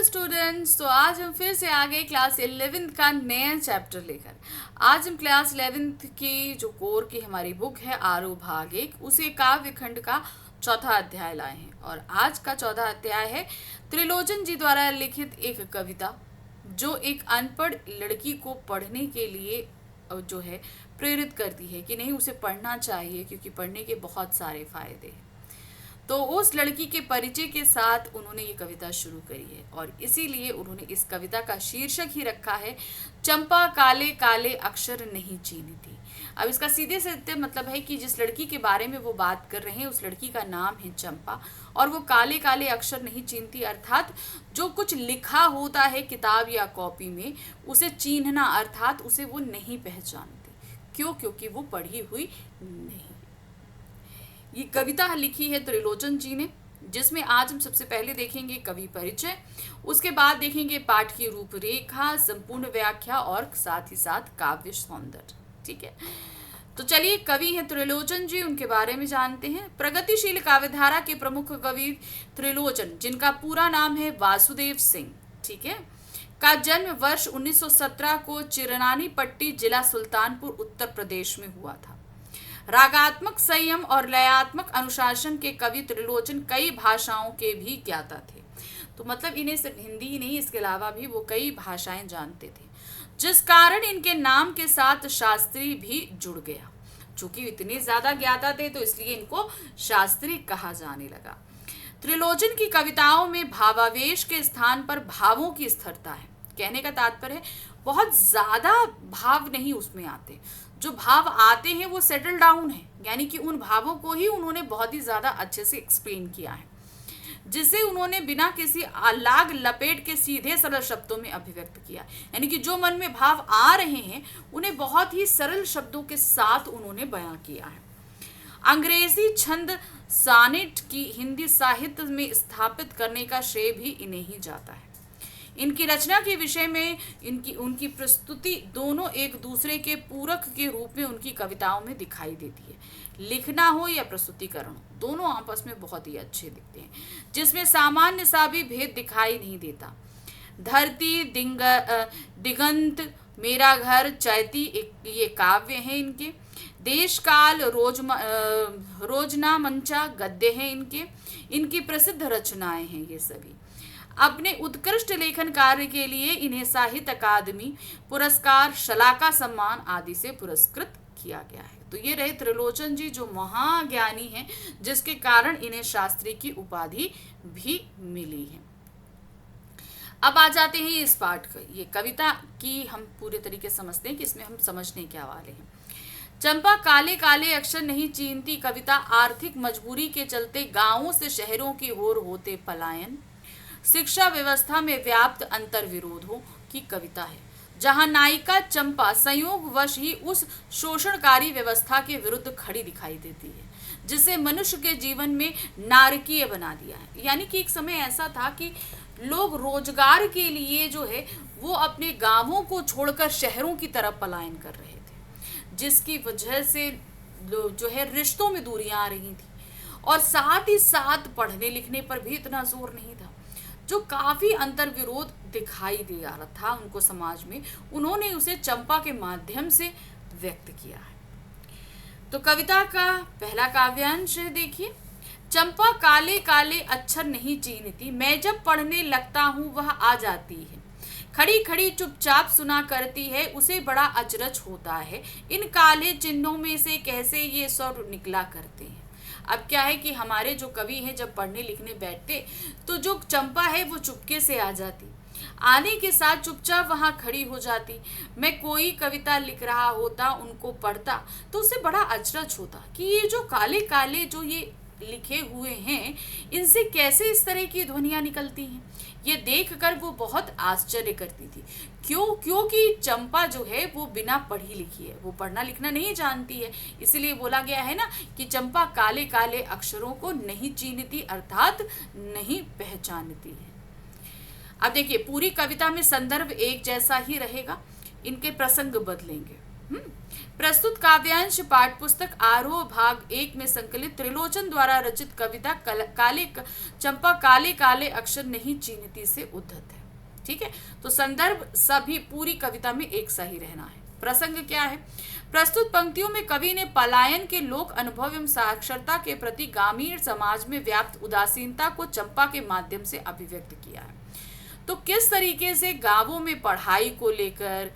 Students, तो आज हम फिर से आ गए क्लास 11th का नया चैप्टर लेकर। आज हम क्लास 11th की जो कोर की हमारी बुक है आरो भाग 1 उसे काव्य खंड का चौथा अध्याय लाए हैं। और आज का चौथा अध्याय है त्रिलोचन जी द्वारा लिखित एक कविता जो एक अनपढ़ लड़की को पढ़ने के लिए जो है प्रेरित करती है कि नहीं, उसे पढ़ना चाहिए क्योंकि पढ़ने के बहुत सारे फायदे हैं। तो उस लड़की के परिचय के साथ उन्होंने ये कविता शुरू करी है और इसीलिए उन्होंने इस कविता का शीर्षक ही रखा है चंपा काले काले अक्षर नहीं चीनती। अब इसका सीधे सीधे मतलब है कि जिस लड़की के बारे में वो बात कर रहे हैं उस लड़की का नाम है चंपा और वो काले काले अक्षर नहीं चीनती, अर्थात जो कुछ लिखा होता है किताब या कॉपी में उसे चीन्हना, अर्थात उसे वो नहीं पहचानती। क्यों? क्योंकि वो पढ़ी हुई नहीं। ये कविता लिखी है त्रिलोचन जी ने, जिसमें आज हम सबसे पहले देखेंगे कवि परिचय, उसके बाद देखेंगे पाठ की रूपरेखा, संपूर्ण व्याख्या और साथ ही साथ काव्य सौंदर्य। ठीक है, तो चलिए कवि हैं त्रिलोचन जी, उनके बारे में जानते हैं। प्रगतिशील काव्यधारा के प्रमुख कवि त्रिलोचन, जिनका पूरा नाम है वासुदेव सिंह, ठीक है, का जन्म वर्ष 1917 को चिरनानी पट्टी जिला सुल्तानपुर उत्तर प्रदेश में हुआ था। रागात्मक संयम और लयात्मक अनुशासन के कवि त्रिलोचन कई भाषाओं के भी ज्ञाता थे। तो मतलब इन्हें सिर्फ हिंदी ही नहीं, इसके अलावा भी वो कई भाषाएं जानते थे, जिस कारण इनके नाम के साथ शास्त्री भी जुड़ गया। चूंकि इतने ज्यादा ज्ञाता थे तो इसलिए इनको शास्त्री कहा जाने लगा। त्रिलोचन की कविताओं में भावावेश के स्थान पर भावों की स्थिरता है। कहने का तात्पर्य है बहुत ज्यादा भाव नहीं उसमें आते, जो भाव आते हैं वो सेटल डाउन है, यानी कि उन भावों को ही उन्होंने बहुत ही ज्यादा अच्छे से एक्सप्लेन किया है, जिसे उन्होंने बिना किसी लाग लपेट के सीधे सरल शब्दों में अभिव्यक्त किया। यानी कि जो मन में भाव आ रहे हैं उन्हें बहुत ही सरल शब्दों के साथ उन्होंने बयां किया है। अंग्रेजी छंद सानेट की हिंदी साहित्य में स्थापित करने का श्रेय भी इन्हें ही जाता है। इनकी रचना के विषय में उनकी प्रस्तुति दोनों एक दूसरे के पूरक के रूप में उनकी कविताओं में दिखाई देती है। लिखना हो या प्रस्तुतिकरण, दोनों आपस में बहुत ही अच्छे दिखते हैं, जिसमें सामान्य सा भी भेद दिखाई नहीं देता। धरती, दिगंत, मेरा घर, चैती ये काव्य हैं इनके। देश काल, रोजना मंचा गद्य हैं इनके। इनकी प्रसिद्ध रचनाएं हैं ये सभी। अपने उत्कृष्ट लेखन कार्य के लिए इन्हें साहित्य अकादमी पुरस्कार, शलाका सम्मान आदि से पुरस्कृत किया गया है। तो ये रहे त्रिलोचन जी, जो महाज्ञानी हैं, जिसके कारण इन्हें शास्त्री की उपाधि भी मिली है। अब आ जाते हैं इस पाठ का, ये कविता की हम पूरे तरीके समझते हैं कि इसमें हम समझने क्या वाले हैं। चंपा काले काले अक्षर नहीं चीनती कविता आर्थिक मजबूरी के चलते गांवों से शहरों की ओर होते पलायन, शिक्षा व्यवस्था में व्याप्त अंतर्विरोधों की कविता है, जहां नायिका चंपा संयोगवश ही उस शोषणकारी व्यवस्था के विरुद्ध खड़ी दिखाई देती है जिसे मनुष्य के जीवन में नारकीय बना दिया है। यानी कि एक समय ऐसा था कि लोग रोजगार के लिए जो है वो अपने गांवों को छोड़कर शहरों की तरफ पलायन कर रहे थे, जिसकी वजह से जो है रिश्तों में दूरियां आ रही थी और साथ ही साथ पढ़ने लिखने पर भी इतना जोर नहीं था, जो काफी अंतर्विरोध दिखाई दे रहा था उनको समाज में। उन्होंने उसे चंपा के माध्यम से व्यक्त किया है। तो कविता का पहला काव्यांश है, देखिए। चंपा काले काले अक्षर नहीं चीनती, मैं जब पढ़ने लगता हूँ वह आ जाती है, खड़ी खड़ी चुपचाप सुना करती है, उसे बड़ा अचरज होता है, इन काले चिन्हों में से कैसे ये स्वर निकला करते हैं। अब क्या है कि हमारे जो कवि हैं जब पढ़ने लिखने बैठते तो जो चंपा है वो चुपके से आ जाती, आने के साथ चुपचाप वहां खड़ी हो जाती। मैं कोई कविता लिख रहा होता, उनको पढ़ता तो उसे बड़ा अचरज होता कि ये जो काले काले जो ये लिखे हुए हैं इनसे कैसे इस तरह की ध्वनियां निकलती हैं। ये देखकर वो बहुत आश्चर्य करती थी। क्यों? क्योंकि चंपा जो है वो बिना पढ़ी लिखी है, वो पढ़ना लिखना नहीं जानती है, इसलिए बोला गया है ना कि चंपा काले काले अक्षरों को नहीं चीनती, अर्थात नहीं पहचानती है। अब देखिए पूरी कविता में संदर्भ एक जैसा ही रहेगा, इनके प्रसंग बदलेंगे। प्रस्तुत काव्यांश पाठ्य पुस्तक आरोह भाग 1 में संकलित त्रिलोचन द्वारा रचित कविता चंपा काले काले अक्षर नहीं चीनती से उद्धत है। ठीक है, तो संदर्भ सभी पूरी कविता में एक सा ही रहना है। प्रसंग क्या है? प्रस्तुत पंक्तियों में कवि ने पलायन के लोक अनुभव एवं साक्षरता के प्रति ग्रामीण समाज में व्याप्त उदासीनता को चंपा के माध्यम से अभिव्यक्त किया है। तो किस तरीके से गांवों में पढ़ाई को लेकर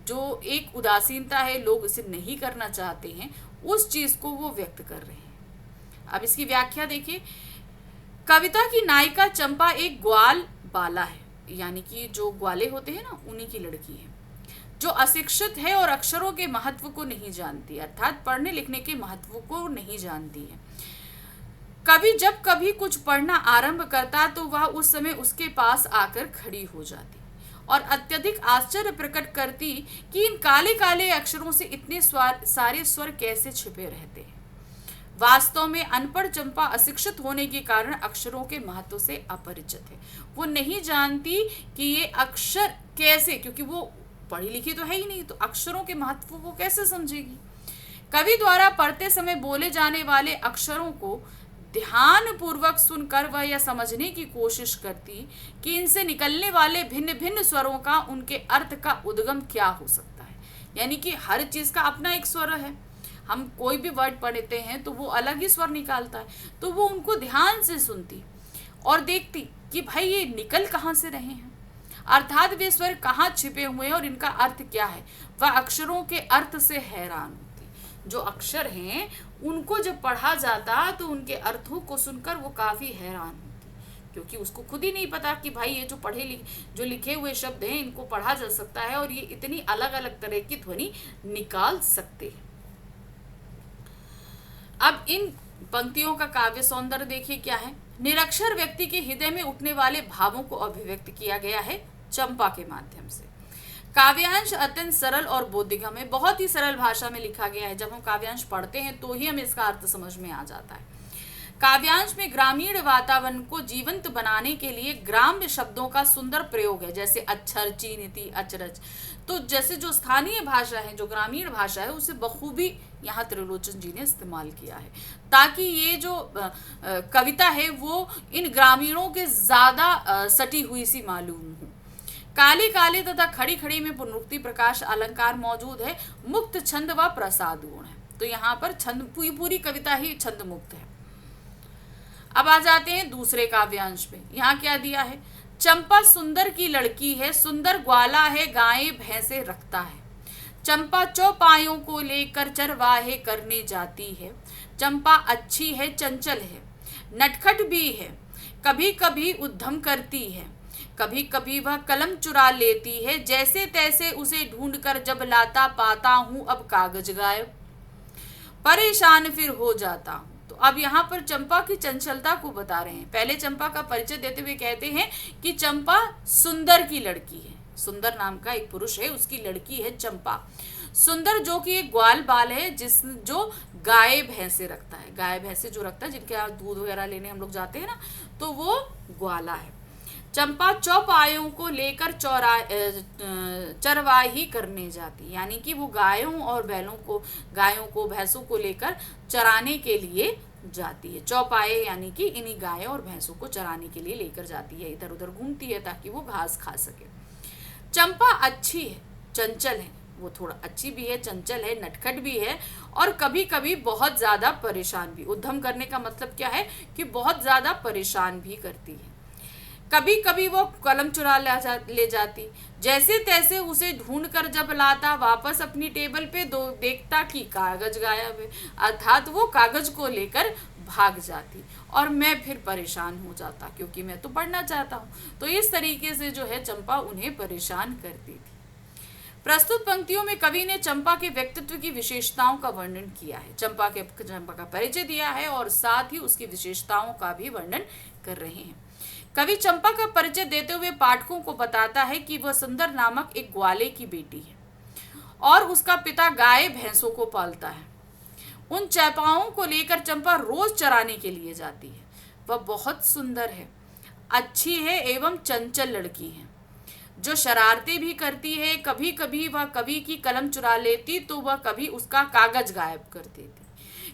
जो एक उदासीनता है, लोग इसे नहीं करना चाहते हैं, उस चीज को वो व्यक्त कर रहे हैं। अब इसकी व्याख्या देखिए। कविता की नायिका चंपा एक ग्वाल बाला है, यानी कि जो ग्वाले होते हैं ना, उन्हीं की लड़की है, जो अशिक्षित है और अक्षरों के महत्व को नहीं जानती, अर्थात पढ़ने लिखने के महत्व को नहीं जानती है। कवि जब कभी कुछ पढ़ना आरंभ करता तो वह उस समय उसके पास आकर खड़ी हो जाती और अत्यधिक आश्चर्य प्रकट करती कि इन काले काले अक्षरों से इतने सारे स्वर कैसे छिपे रहते हैं। वास्तव में अनपढ़ चंपा अशिक्षित होने के कारण अक्षरों के महत्व से अपरिचित है। वो नहीं जानती कि ये अक्षर कैसे, क्योंकि वो पढ़ी लिखी तो है ही नहीं, तो अक्षरों के महत्व को कैसे समझेगी। कवि द्वारा पढ़ते समय बोले जाने वाले अक्षरों को ध्यान पूर्वक सुनकर वह यह समझने की कोशिश करती कि इनसे निकलने वाले भिन्न भिन्न स्वरों का उनके अर्थ का उद्गम क्या हो सकता है। यानी कि हर चीज का अपना एक स्वर है। हम कोई भी वर्ड पढ़ते हैं तो वो अलग ही स्वर निकालता है, तो वो उनको ध्यान से सुनती और देखती कि भाई ये निकल कहाँ से रहे हैं, अर्थात वे स्वर कहाँ छिपे हुए हैं और इनका अर्थ क्या है। वह अक्षरों के अर्थ से हैरान होती। जो अक्षर हैं उनको जब पढ़ा जाता तो उनके अर्थों को सुनकर वो काफी हैरान होती, क्योंकि उसको खुद ही नहीं पता कि भाई ये जो लिखे हुए शब्द हैं इनको पढ़ा जा सकता है और ये इतनी अलग अलग तरह की ध्वनि निकाल सकते हैं। अब इन पंक्तियों का काव्य सौंदर्य देखिए क्या है। निरक्षर व्यक्ति के हृदय में उठने वाले भावों को अभिव्यक्त किया गया है चंपा के माध्यम से। काव्यांश अत्यंत सरल और बोधगम्य है, बहुत ही सरल भाषा में लिखा गया है। जब हम काव्यांश पढ़ते हैं तो ही हमें इसका अर्थ समझ में आ जाता है। काव्यांश में ग्रामीण वातावरण को जीवंत बनाने के लिए ग्राम्य शब्दों का सुंदर प्रयोग है, जैसे अक्षर, चीनिति, अचरज। तो जैसे जो स्थानीय भाषा है, जो ग्रामीण भाषा है, उसे बखूबी यहाँ त्रिलोचन जी ने इस्तेमाल किया है, ताकि ये जो कविता है वो इन ग्रामीणों के ज्यादा सटी हुई सी मालूम हो। काले काले तथा खड़ी खड़ी में पुनरुक्ति प्रकाश अलंकार मौजूद है। मुक्त छंद व प्रसाद गुण है। तो यहाँ पर छंद पूरी कविता ही छंद मुक्त है। अब आ जाते हैं दूसरे काव्यांश में। यहाँ क्या दिया है? चंपा सुंदर की लड़की है, सुंदर ग्वाला है, गायें भैंसे रखता है। चंपा चौपायों को लेकर चरवाहे करने जाती है। चंपा अच्छी है, चंचल है, नटखट भी है, कभी कभी उद्यम करती है, कभी कभी वह कलम चुरा लेती है। जैसे तैसे उसे ढूंढकर जब लाता पाता हूँ अब कागज गायब, परेशान फिर हो जाता हूँ। तो अब यहाँ पर चंपा की चंचलता को बता रहे हैं। पहले चंपा का परिचय देते हुए कहते हैं कि चंपा सुंदर की लड़की है। सुंदर नाम का एक पुरुष है, उसकी लड़की है चंपा। सुंदर जो कि एक ग्वाल बाल है, जो गाय भैंसे रखता है। गाय भैंसे जो रखता है, जिनके यहाँ दूध वगैरह लेने हम लोग जाते हैं ना, तो वो ग्वाला है। चंपा चौपायों को लेकर चरवाही करने जाती, यानी कि वो गायों को भैंसों को लेकर चराने के लिए जाती है। चौपाए यानी कि इन्हीं गायों और भैंसों को चराने के लिए लेकर जाती है, इधर उधर घूमती है ताकि वो घास खा सके। चंपा अच्छी है, चंचल है, वो थोड़ा अच्छी भी है, चंचल है, नटखट भी है और कभी कभी बहुत ज्यादा परेशान भी। उद्यम करने का मतलब क्या है कि बहुत ज्यादा परेशान भी करती है। कभी कभी वो कलम चुरा ले जाती। जैसे तैसे उसे ढूंढकर जब लाता वापस अपनी टेबल पे देखता कि कागज गायब है, अर्थात वो कागज को लेकर भाग जाती और मैं फिर परेशान हो जाता, क्योंकि मैं तो पढ़ना चाहता हूँ। तो इस तरीके से जो है चंपा उन्हें परेशान करती थी। प्रस्तुत पंक्तियों में कवि ने चंपा के व्यक्तित्व की विशेषताओं का वर्णन किया है। चंपा का परिचय दिया है और साथ ही उसकी विशेषताओं का भी वर्णन कर रहे हैं। कवि चंपा का परिचय देते हुए पाठकों को बताता है कि वह सुंदर नामक एक ग्वाले की बेटी है और उसका पिता गाय भैंसों को पालता है। उन चौपाओं को लेकर चंपा रोज चराने के लिए जाती है। वह बहुत सुंदर है, अच्छी है एवं चंचल लड़की है। जो शरारतें भी करती है, कभी कभी वह कवि की कलम चुरा लेती तो वह कभी उसका कागज गायब कर देती,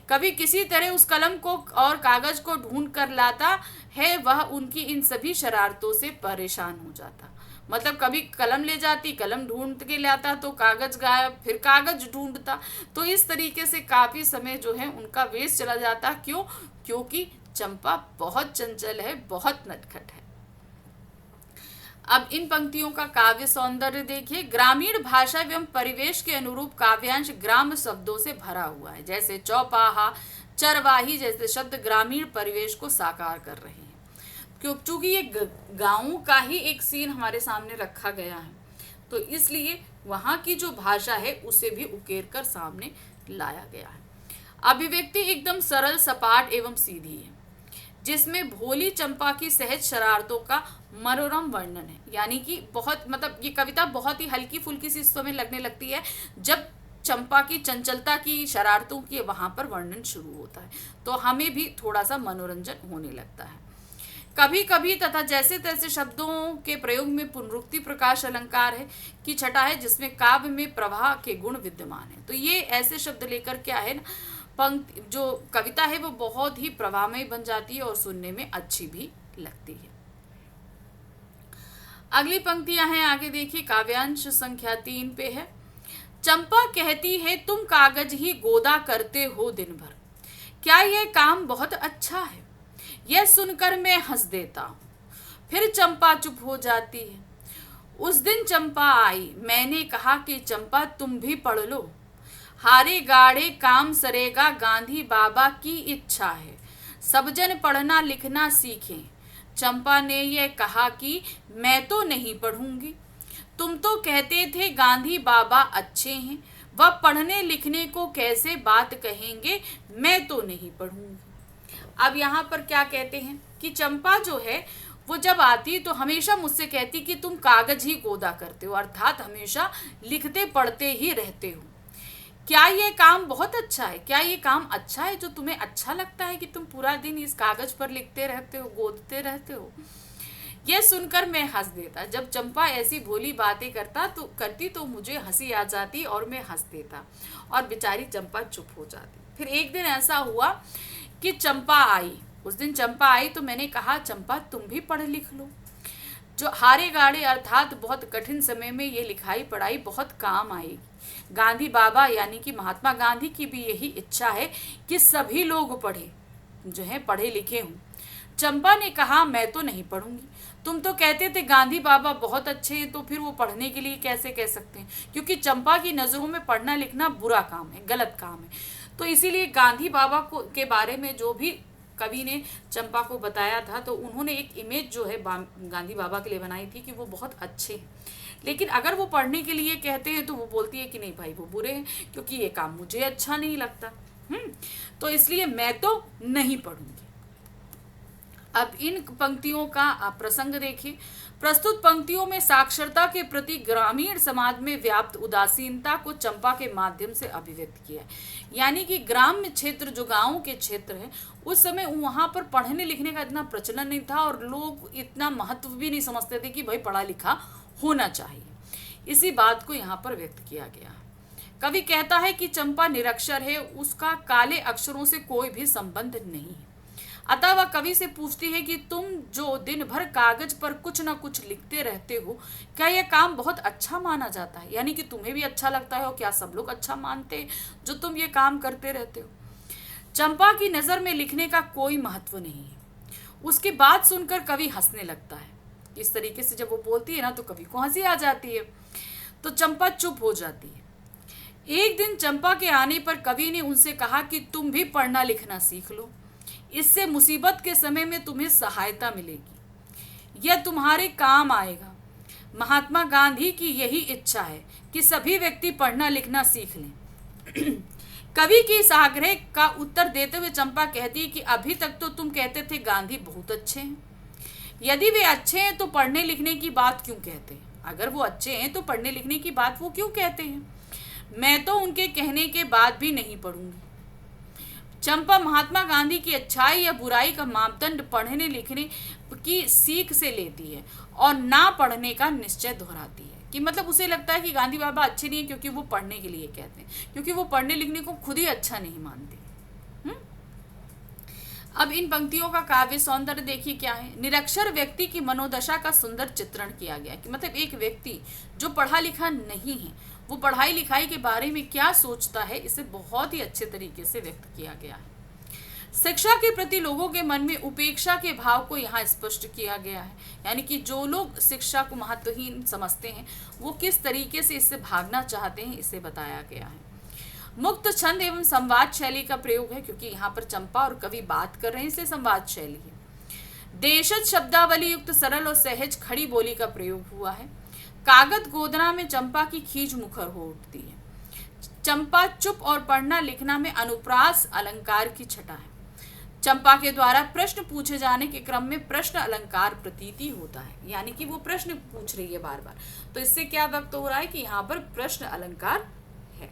कभी किसी तरह उस कलम को और कागज को ढूंढ कर लाता है, वह उनकी इन सभी शरारतों से परेशान हो जाता। मतलब कभी कलम ले जाती, कलम ढूंढ के लाता तो कागज गायब, फिर कागज ढूंढता, तो इस तरीके से काफी समय जो है उनका वेस्ट चला जाता। क्यों? क्योंकि चंपा बहुत चंचल है, बहुत नटखट है। अब इन पंक्तियों का काव्य सौंदर्य देखिए। ग्रामीण भाषा एवं परिवेश के अनुरूप काव्यांश ग्राम शब्दों से भरा हुआ है, जैसे चौपाहा, चरवाही जैसे शब्द ग्रामीण परिवेश को साकार कर रहे हैं। क्योंकि ये गाँव का ही एक सीन हमारे सामने रखा गया है, तो इसलिए वहाँ की जो भाषा है उसे भी उकेर कर सामने लाया गया है। अभिव्यक्ति एकदम सरल, सपाट एवं सीधी है, जिसमें भोली चंपा की सहज शरारतों का मनोरम वर्णन है। यानी कि बहुत मतलब ये कविता बहुत ही हल्की फुल्की सी समय लगने लगती है जब चंपा की चंचलता की, शरारतों की वहां पर वर्णन शुरू होता है, तो हमें भी थोड़ा सा मनोरंजन होने लगता है। कभी कभी तथा जैसे तैसे शब्दों के प्रयोग में पुनरुक्ति प्रकाश अलंकार है की छटा है, जिसमें काव्य में प्रवाह के गुण विद्यमान है। तो ये ऐसे शब्द लेकर क्या है ना, पंक्ति जो कविता है वो बहुत ही प्रभावमयी बन जाती है और सुनने में अच्छी भी लगती है। अगली पंक्तियां हैं, आगे देखिए, काव्यांश संख्या 3 पे है। चंपा कहती है तुम कागज ही गोदा करते हो दिन भर, क्या यह काम बहुत अच्छा है? यह सुनकर मैं हंस देता हूँ। फिर चंपा चुप हो जाती है। उस दिन चंपा आई, मैंने कहा कि चंपा तुम भी पढ़ लो, हारे गाड़े काम सरेगा गांधी बाबा की इच्छा है, सब जन पढ़ना लिखना सीखें। चंपा ने यह कहा कि मैं तो नहीं पढ़ूंगी, तुम तो कहते थे गांधी बाबा अच्छे हैं, वह पढ़ने लिखने को कैसे बात कहेंगे, मैं तो नहीं पढ़ूंगी। अब यहाँ पर क्या कहते हैं कि चंपा जो है वो जब आती तो हमेशा मुझसे कहती कि तुम कागज ही गोदा करते हो, अर्थात हमेशा लिखते पढ़ते ही रहते हो। क्या ये काम बहुत अच्छा है? क्या ये काम अच्छा है जो तुम्हें अच्छा लगता है कि तुम पूरा दिन इस कागज पर लिखते रहते हो, गोदते रहते हो? यह सुनकर मैं हंस देता। जब चंपा ऐसी भोली बातें करती तो मुझे हंसी आ जाती और मैं हंस देता और बेचारी चंपा चुप हो जाती। फिर एक दिन ऐसा हुआ कि चंपा आई। उस दिन चंपा आई तो मैंने कहा चंपा तुम भी पढ़ लिख लो। जो हारे गाड़े अर्थात बहुत कठिन समय में ये लिखाई पढ़ाई बहुत काम आएगी। गांधी बाबा यानी कि महात्मा गांधी की भी यही इच्छा है कि सभी लोग पढ़े, जो है पढ़े लिखे हों। चंपा ने कहा मैं तो नहीं पढ़ूंगी, तुम तो कहते थे गांधी बाबा बहुत अच्छे हैं, तो फिर वो पढ़ने के लिए कैसे कह सकते हैं? क्योंकि चंपा की नज़रों में पढ़ना लिखना बुरा काम है, गलत काम है। तो इसीलिए गांधी बाबा को के बारे में जो भी कवि ने चंपा को बताया था, तो उन्होंने एक इमेज जो है गांधी बाबा के लिए बनाई थी कि वो बहुत अच्छे हैं, लेकिन अगर वो पढ़ने के लिए कहते हैं तो वो बोलती है कि नहीं भाई वो बुरे हैं, क्योंकि ये काम मुझे अच्छा नहीं लगता। तो इसलिए मैं तो नहीं पढ़ूंगी। अब इन पंक्तियों का प्रसंग देखिए। प्रस्तुत पंक्तियों में साक्षरता के प्रति ग्रामीण समाज में व्याप्त उदासीनता को चंपा के माध्यम से अभिव्यक्त किया है। यानी कि ग्राम्य क्षेत्र, जो गांव के क्षेत्र हैं, उस समय वहाँ पर पढ़ने लिखने का इतना प्रचलन नहीं था और लोग इतना महत्व भी नहीं समझते थे कि भाई पढ़ा लिखा होना चाहिए। इसी बात को यहाँ पर व्यक्त किया गया है। कवि कहता है कि चंपा निरक्षर है, उसका काले अक्षरों से कोई भी संबंध नहीं है। अतः वह कवि से पूछती है कि तुम जो दिन भर कागज पर कुछ न कुछ लिखते रहते हो, क्या यह काम बहुत अच्छा माना जाता है? यानी कि तुम्हें भी अच्छा लगता है और क्या सब लोग अच्छा मानते हैं जो तुम ये काम करते रहते हो? चंपा की नज़र में लिखने का कोई महत्व नहीं है। उसकी बात सुनकर कवि हंसने लगता है। इस तरीके से जब वो बोलती है ना तो कवि को हंसी आ जाती है, तो चंपा चुप हो जाती है। एक दिन चंपा के आने पर कवि ने उनसे कहा कि तुम भी पढ़ना लिखना सीख लो, इससे मुसीबत के समय में तुम्हें सहायता मिलेगी, यह तुम्हारे काम आएगा। महात्मा गांधी की यही इच्छा है कि सभी व्यक्ति पढ़ना लिखना सीख लें। कवि की इस आग्रह का उत्तर देते हुए चंपा कहती है कि अभी तक तो तुम कहते थे गांधी बहुत अच्छे हैं, यदि वे अच्छे हैं तो पढ़ने लिखने की बात क्यों कहते हैं? अगर वो अच्छे हैं तो पढ़ने लिखने की बात वो क्यों कहते हैं? मैं तो उनके कहने के बाद भी नहीं पढ़ूंगी। चंपा महात्मा गांधी की अच्छाई या बुराई का मापदंड पढ़ने लिखने की सीख से लेती है और ना पढ़ने का निश्चय दोहराती है। कि मतलब उसे लगता है कि गांधी बाबा अच्छे नहीं है क्योंकि वो पढ़ने के लिए कहते हैं, क्योंकि वो पढ़ने लिखने को खुद ही अच्छा नहीं मानते। अब इन पंक्तियों का काव्य सौंदर्य देखिए क्या है। निरक्षर व्यक्ति की मनोदशा का सुंदर चित्रण किया गया कि मतलब एक व्यक्ति जो पढ़ा लिखा नहीं है वो पढ़ाई लिखाई के बारे में क्या सोचता है, इसे बहुत ही अच्छे तरीके से व्यक्त किया गया है। शिक्षा के प्रति लोगों के मन में उपेक्षा के भाव को यहाँ स्पष्ट किया गया है, यानी कि जो लोग शिक्षा को महत्वहीन समझते हैं वो किस तरीके से इससे भागना चाहते हैं, इसे बताया गया है। मुक्त छंद एवं संवाद शैली का प्रयोग है, क्योंकि यहाँ पर चंपा और कवि बात कर रहे हैं इसलिए संवाद शैली है। देशज शब्दावली युक्त सरल और सहज खड़ी बोली का प्रयोग हुआ है। कागद गोदना में चंपा की खींच मुखर हो उठती है। चंपा चुप और पढ़ना लिखना में अनुप्रास अलंकार की छटा है। चंपा के द्वारा प्रश्न पूछे जाने के क्रम में प्रश्न अलंकार प्रतीति होता है, यानी कि वो प्रश्न पूछ रही है बार बार, तो इससे क्या व्यक्त हो रहा है कि यहाँ पर प्रश्न अलंकार है।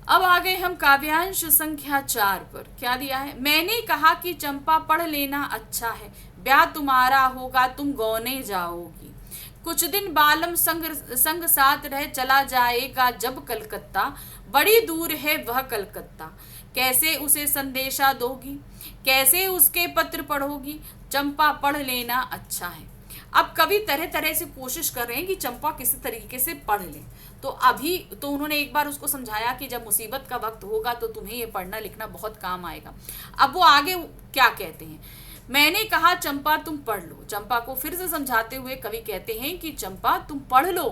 अब आ गए हम काव्यांश संख्या 4 पर। क्या दिया है? मैंने कहा कि चंपा पढ़ लेना अच्छा है, ब्याह तुम्हारा होगा तुम गौने जाओगी। कुछ दिन बालम संग साथ रह चला जाएगा जब कलकत्ता, बड़ी दूर है वह कलकत्ता। कैसे उसे संदेशा दोगी, कैसे उसके पत्र पढ़ोगी, चंपा पढ़ लेना अच्छा है। अब कवि तरह तरह से कोशिश कर रहे हैं कि चंपा किसी तरीके से पढ़ ले। तो अभी तो उन्होंने एक बार उसको समझाया कि जब मुसीबत का वक्त होगा तो तुम्हें ये पढ़ना लिखना बहुत काम आएगा। अब वो आगे क्या कहते हैं? मैंने कहा चंपा तुम पढ़ लो। चंपा को फिर से समझाते हुए कवि कहते हैं कि चंपा तुम पढ़ लो,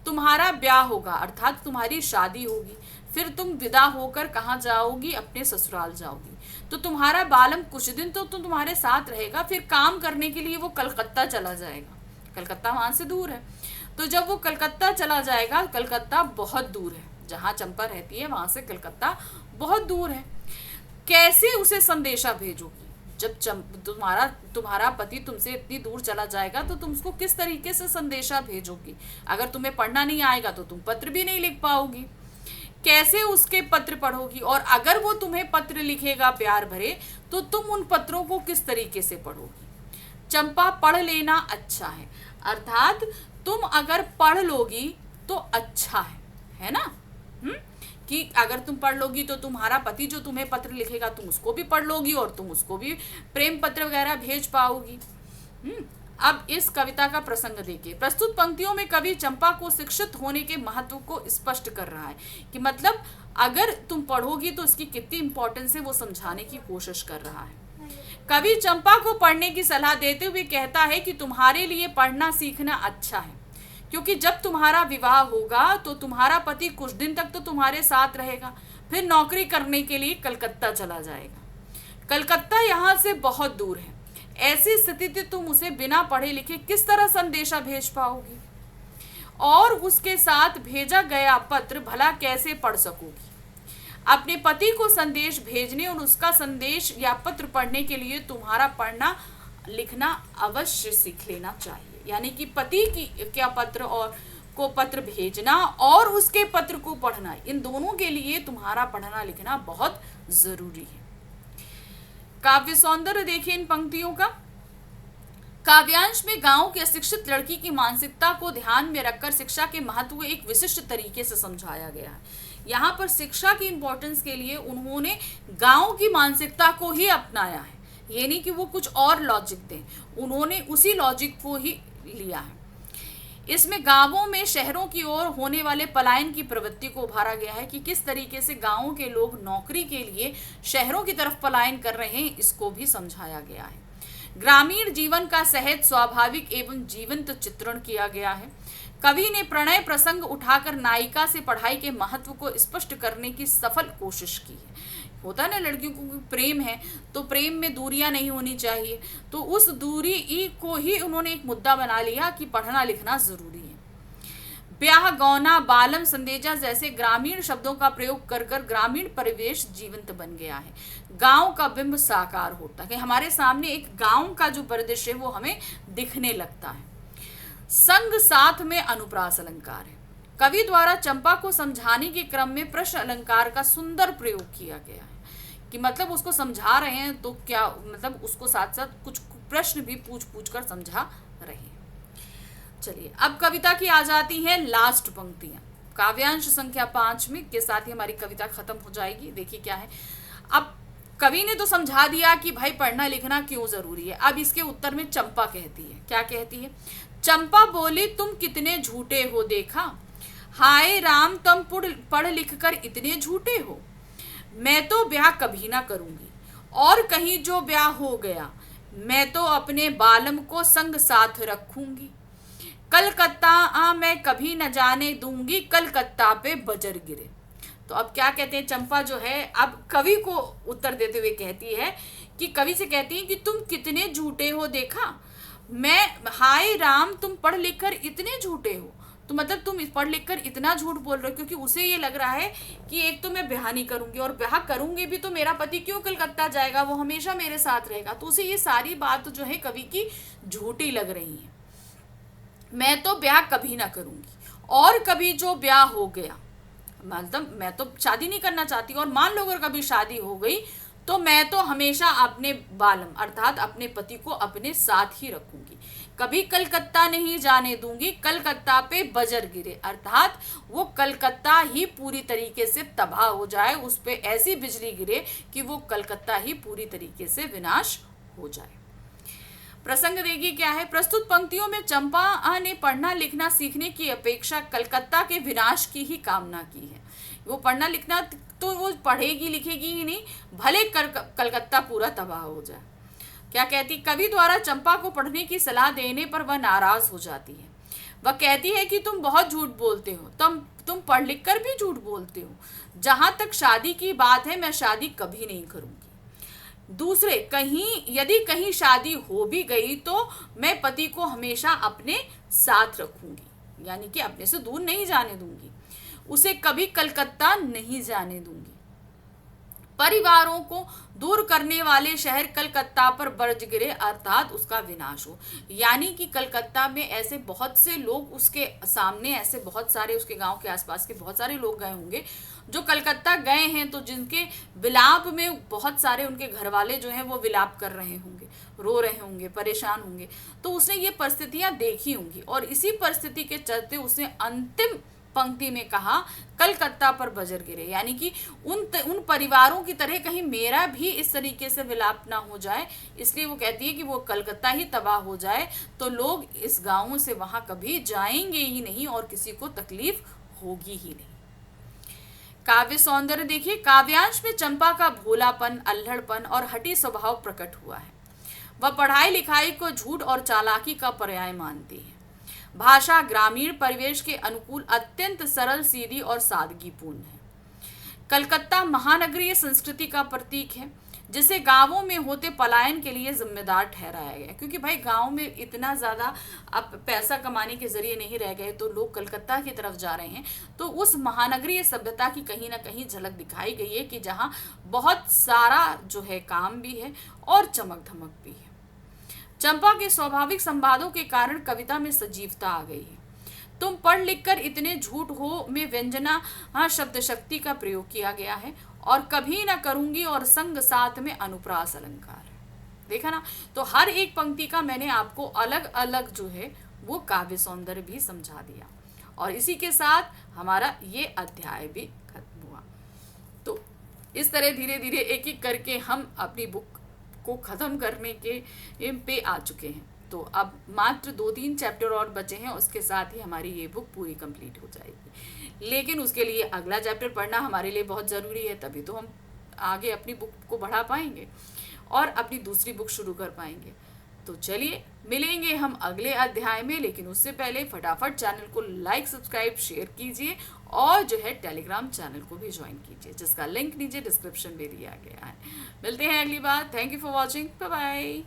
तुम्हारा ब्याह होगा अर्थात तुम्हारी शादी होगी, फिर तुम विदा होकर कहाँ जाओगी? अपने ससुराल जाओगी। तो तुम्हारा बालम कुछ दिन तो तुम्हारे साथ रहेगा, फिर काम करने के लिए वो कलकत्ता चला जाएगा। कलकत्ता वहां से दूर है, तो जब वो कलकत्ता चला जाएगा, कलकत्ता बहुत दूर है, जहाँ चंपा रहती है वहां से कलकत्ता बहुत दूर है। कैसे उसे संदेशा भेजोगी? जब तुम्हारा पति तुमसे इतनी दूर चला जाएगा तो तुम उसको किस तरीके से संदेशा भेजोगी? अगर तुम्हें पढ़ना नहीं आएगा तो तुम पत्र भी नहीं लिख पाओगी। कैसे उसके पत्र पढ़ोगी? और अगर वो तुम्हें पत्र लिखेगा प्यार भरे तो तुम उन पत्रों को किस तरीके से पढ़ोगी? चंपा पढ़ लेना अच्छा है, अर्थात तुम अगर पढ़ लोगी तो अच्छा है ना। कि अगर तुम पढ़ लोगी तो तुम्हारा पति जो तुम्हें पत्र लिखेगा तुम उसको भी पढ़ लोगी और तुम उसको भी प्रेम पत्र वगैरह भेज पाओगी। अब इस कविता का प्रसंग देखिए। प्रस्तुत पंक्तियों में कवि चंपा को शिक्षित होने के महत्व को स्पष्ट कर रहा है कि मतलब अगर तुम पढ़ोगी तो इसकी कितनी इंपॉर्टेंस है वो समझाने की कोशिश कर रहा है। कवि चंपा को पढ़ने की सलाह देते हुए कहता है कि तुम्हारे लिए पढ़ना सीखना अच्छा है, क्योंकि जब तुम्हारा विवाह होगा तो तुम्हारा पति कुछ दिन तक तो तुम्हारे साथ रहेगा, फिर नौकरी करने के लिए कलकत्ता चला जाएगा। कलकत्ता यहाँ से बहुत दूर है, ऐसी स्थिति में तुम उसे बिना पढ़े लिखे किस तरह संदेशा भेज पाओगी? और उसके साथ भेजा गया पत्र भला कैसे पढ़ सकोगी? अपने पति को संदेश भेजने और उसका संदेश या पत्र पढ़ने के लिए तुम्हारा पढ़ना लिखना अवश्य सीख लेना चाहिए। यानी कि पति की क्या पत्र और को पत्र भेजना और उसके पत्र को पढ़ना, इन दोनों के लिए तुम्हारा पढ़ना लिखना बहुत जरूरी है। काव्य सौंदर्य देखिए इन पंक्तियों का। काव्यांश में गांव की अशिक्षित लड़की की मानसिकता को ध्यान में रखकर शिक्षा के महत्व को एक विशिष्ट तरीके से समझाया गया है। यहाँ पर शिक्षा की इंपॉर्टेंस के लिए उन्होंने गांव की मानसिकता को ही अपनाया है, ये नहीं कि वो कुछ और लॉजिक दें, उन्होंने उसी लॉजिक को ही लिया है। इसमें गांवों में शहरों की ओर होने वाले पलायन की प्रवृत्ति को उभारा गया है कि किस तरीके से गांवों के लोग नौकरी के लिए शहरों की तरफ पलायन कर रहे हैं, इसको भी समझाया गया है। ग्रामीण जीवन का सहज स्वाभाविक एवं जीवंत चित्रण किया गया है। कवि ने प्रणय प्रसंग उठाकर नायिका से पढ़ाई के महत्व को स्पष्ट करने की सफल कोशिश की है। होता ना लड़कियों को प्रेम है तो प्रेम में दूरियां नहीं होनी चाहिए, तो उस दूरी को ही उन्होंने एक मुद्दा बना लिया कि पढ़ना लिखना जरूरी है। ब्याह गौना बालम संदेजा जैसे ग्रामीण शब्दों का प्रयोग कर कर ग्रामीण परिवेश जीवंत बन गया है। गांव का बिंब साकार होता है कि हमारे सामने एक गांव का जो परिदृश्य है वो हमें दिखने लगता है। संग साथ में अनुप्रास अलंकार है। कवि द्वारा चंपा को समझाने के क्रम में प्रश्न अलंकार का सुंदर प्रयोग किया गया है कि मतलब उसको समझा रहे हैं तो क्या मतलब उसको साथ साथ कुछ प्रश्न भी पूछ पूछ कर समझा रहे हैं। चलिए अब कविता की आ जाती है लास्ट पंक्तियां। काव्यांश संख्या 5 में के साथ ही हमारी कविता खत्म हो जाएगी। देखिए क्या है, अब कवि ने तो समझा दिया कि भाई पढ़ना लिखना क्यों जरूरी है। अब इसके उत्तर में चंपा कहती है, क्या कहती है? चंपा बोली तुम कितने झूठे हो देखा, हाय राम तुम पढ़ लिख कर इतने झूठे हो। मैं तो ब्याह कभी ना करूंगी, और कहीं जो ब्याह हो गया मैं तो अपने बालम को संग साथ रखूंगी। कलकत्ता मैं कभी न जाने दूंगी, कलकत्ता पे बजर गिरे। तो अब क्या कहते हैं, चंपा जो है अब कवि को उत्तर देते हुए कहती है कि कवि से कहती है कि तुम कितने झूठे हो देखा, मैं हाय राम तुम पढ़ लिख कर इतने झूठे हो। तो मतलब तुम पढ़ लिख कर इतना झूठ बोल रहे हो, क्योंकि उसे ये लग रहा है कि एक तो मैं ब्याह नहीं करूंगी, और ब्याह करूंगी भी तो मेरा पति क्यों कलकत्ता जाएगा, वो हमेशा मेरे साथ रहेगा। तो उसे ये सारी बात जो है कवि की झूठी लग रही है। मैं तो ब्याह कभी ना करूंगी, और कभी जो ब्याह हो गया, मतलब मैं तो शादी नहीं करना चाहती, और मान लो अगर कभी शादी हो गई तो मैं तो हमेशा अपने बालम अर्थात अपने पति को अपने साथ ही रखूंगी। कभी कलकत्ता नहीं जाने दूंगी, कलकत्ता पे बजर गिरे अर्थात वो कलकत्ता ही पूरी तरीके से तबाह हो जाए, उस पे ऐसी बिजली गिरे कि वो कलकत्ता ही पूरी तरीके से विनाश हो जाए। प्रसंग देखिए क्या है, प्रस्तुत पंक्तियों में चंपा ने पढ़ना लिखना सीखने की अपेक्षा कलकत्ता के विनाश की ही कामना की है। वो पढ़ना लिखना तो वो पढ़ेगी लिखेगी ही नहीं, भले कलकत्ता पूरा तबाह हो जाए। क्या कहती, कवि द्वारा चंपा को पढ़ने की सलाह देने पर वह नाराज हो जाती है। वह कहती है कि तुम बहुत झूठ बोलते हो, तुम पढ़ लिख कर भी झूठ बोलते हो। जहां तक शादी की बात है मैं शादी कभी नहीं करूंगी। दूसरे यदि कहीं शादी हो भी गई तो मैं पति को हमेशा अपने साथ रखूंगी, यानी कि अपने से दूर नहीं जाने दूंगी, उसे कभी कलकत्ता नहीं जाने दूंगी। परिवारों को दूर करने वाले शहर कलकत्ता पर बरज गिरे अर्थात उसका विनाश हो। यानी कि कलकत्ता में ऐसे बहुत से लोग उसके सामने, ऐसे बहुत सारे उसके गांव के आसपास के बहुत सारे लोग गए होंगे जो कलकत्ता गए हैं, तो जिनके विलाप में बहुत सारे उनके घर वाले जो हैं वो विलाप कर रहे होंगे, रो रहे होंगे, परेशान होंगे। तो उसने ये परिस्थितियां देखी होंगी, और इसी परिस्थिति के चलते उसने अंतिम पंक्ति में कहा कलकत्ता पर बजर गिरे, यानी कि उन परिवारों की तरह कहीं मेरा भी इस तरीके से विलाप ना हो जाए। इसलिए वो कहती है कि वो कलकत्ता ही तबाह हो जाए तो लोग इस गांव से वहां कभी जाएंगे ही नहीं और किसी को तकलीफ होगी ही नहीं। काव्य सौंदर्य देखिए, काव्यांश में चंपा का भोलापन, अल्हड़पन और हठी स्वभाव प्रकट हुआ है। वह पढ़ाई लिखाई को झूठ और चालाकी का पर्याय मानती है। भाषा ग्रामीण परिवेश के अनुकूल अत्यंत सरल, सीधी और सादगीपूर्ण है। कलकत्ता महानगरीय संस्कृति का प्रतीक है, जिसे गांवों में होते पलायन के लिए जिम्मेदार ठहराया गया, क्योंकि भाई गांव में इतना ज़्यादा अब पैसा कमाने के जरिए नहीं रह गए तो लोग कलकत्ता की तरफ जा रहे हैं। तो उस महानगरीय सभ्यता की कहीं ना कहीं झलक दिखाई गई है कि जहाँ बहुत सारा जो है काम भी है और चमक धमक भी है। चंपा के स्वाभाविक संवादों के कारण कविता में सजीवता आ गई है। तुम पढ़ लिख कर इतने झूठ हो में व्यंजना शब्द शक्ति का प्रयोग किया गया है, और कभी ना करूंगी और संग साथ में अनुप्रास अलंकार है। देखा ना, तो हर एक पंक्ति का मैंने आपको अलग अलग जो है वो काव्य सौंदर्य भी समझा दिया, और इसी के साथ हमारा ये अध्याय भी खत्म हुआ। तो इस तरह धीरे धीरे एक एक करके हम अपनी बुक को ख़त्म करने के पे आ चुके हैं। तो अब मात्र 2-3 चैप्टर और बचे हैं, उसके साथ ही हमारी ये बुक पूरी कंप्लीट हो जाएगी। लेकिन उसके लिए अगला चैप्टर पढ़ना हमारे लिए बहुत ज़रूरी है, तभी तो हम आगे अपनी बुक को बढ़ा पाएंगे और अपनी दूसरी बुक शुरू कर पाएंगे। तो चलिए मिलेंगे हम अगले अध्याय में, लेकिन उससे पहले फटाफट चैनल को लाइक, सब्सक्राइब, शेयर कीजिए, और जो है टेलीग्राम चैनल को भी ज्वाइन कीजिए, जिसका लिंक नीचे डिस्क्रिप्शन में दिया गया है। मिलते हैं अगली बार। Thank you for watching, bye bye.